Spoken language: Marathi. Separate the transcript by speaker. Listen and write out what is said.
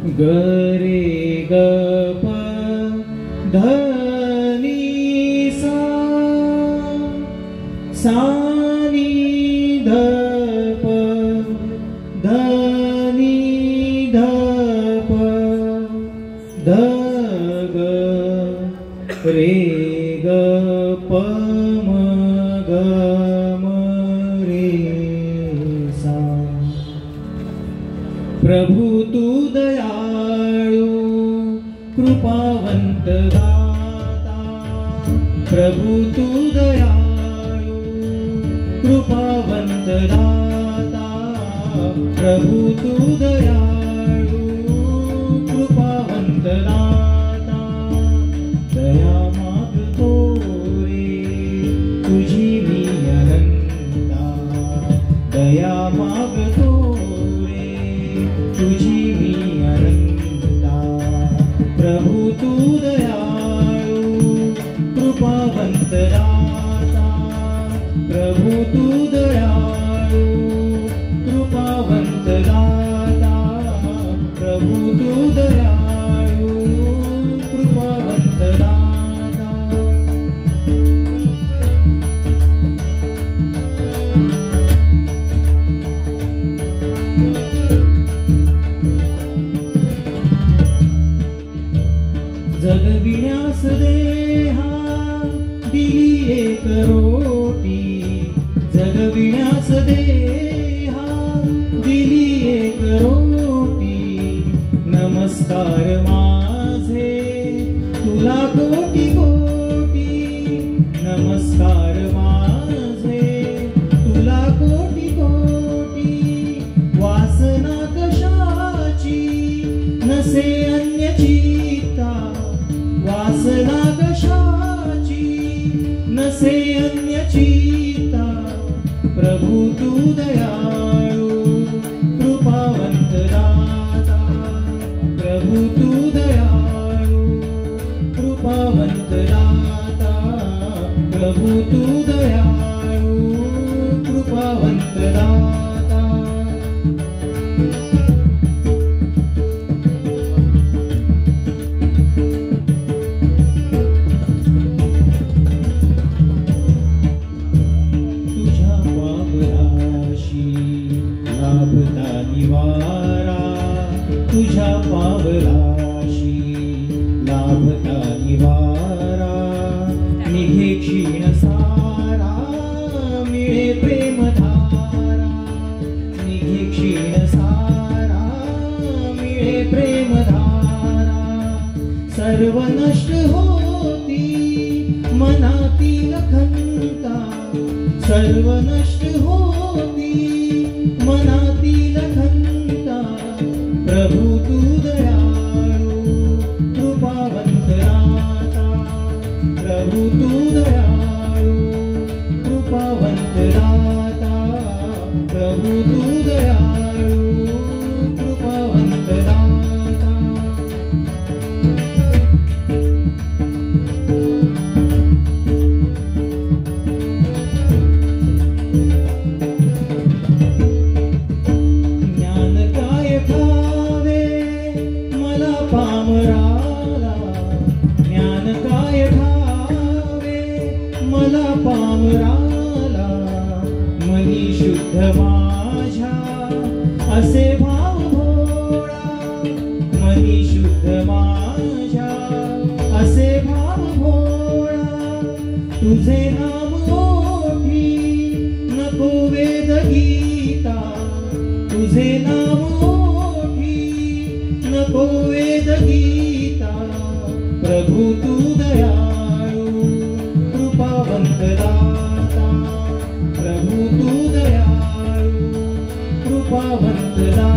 Speaker 1: ग रे ग प ध नि सा सा नि ध प ध नि ध प ध ग रे ग प म ग म रे सा। प्रभु तू दयाळू कृपावंत दाता, प्रभु तू दयाळू कृपावंत दाता, प्रभु तू दयाळू कृपावंत दाता। दया मागतो रे तुझी मी अनंता, दया मागतो रे तुझी मी अनंता। प्रभु तू दयाळू कृपावंत दाता, प्रभु तू दयाळू कृपावंत दाता, प्रभु तू दयाळू कृपावंत दाता। जगविण्यास देहा दिली एक रोटी, जगविण्यास देहा दिली एक रोटी। नमस्कार माझे तुला कोटी कोटी, नमस्कार माझे तुला कोटी कोटी। वासना कशाची नसे अन्यचिता, वासना कशाची नसे अन्यचिता। प्रभु तू दयाळू कृपावंत दाता, प्रभु तू दयाळू कृपावंत दाता, प्रभु तू दयाळू कृपावंत दाता। लाभता निवारा, तुझ्या पावलाशी लाभता निवारा। निघे क्षीण सारा मिळे प्रेमधारा, निघे क्षीण सारा मिळे प्रेमधारा। सर्व नष्ट होती मनातील खंता, सर्व नष्ट होती मनातील खंता। प्रभु तू दयाळू कृपावंत दाता, प्रभु तू दयाळू कृपावंत दाता, प्रभु तू दयाळू कृपावंत दाता। पामराला ज्ञान काय ठावे मला पामराला। मनी शुद्ध माझ्या असे भाव भोळा, मनी शुद्ध माझ्या असे भाव भोळा। तुझे नाम ओठी नको वेद गीता, तुझे नाम नको वेद गीता। प्रभु तू दयाळू कृपावंत दाता, प्रभु तू दयाळू कृपावंत दाता।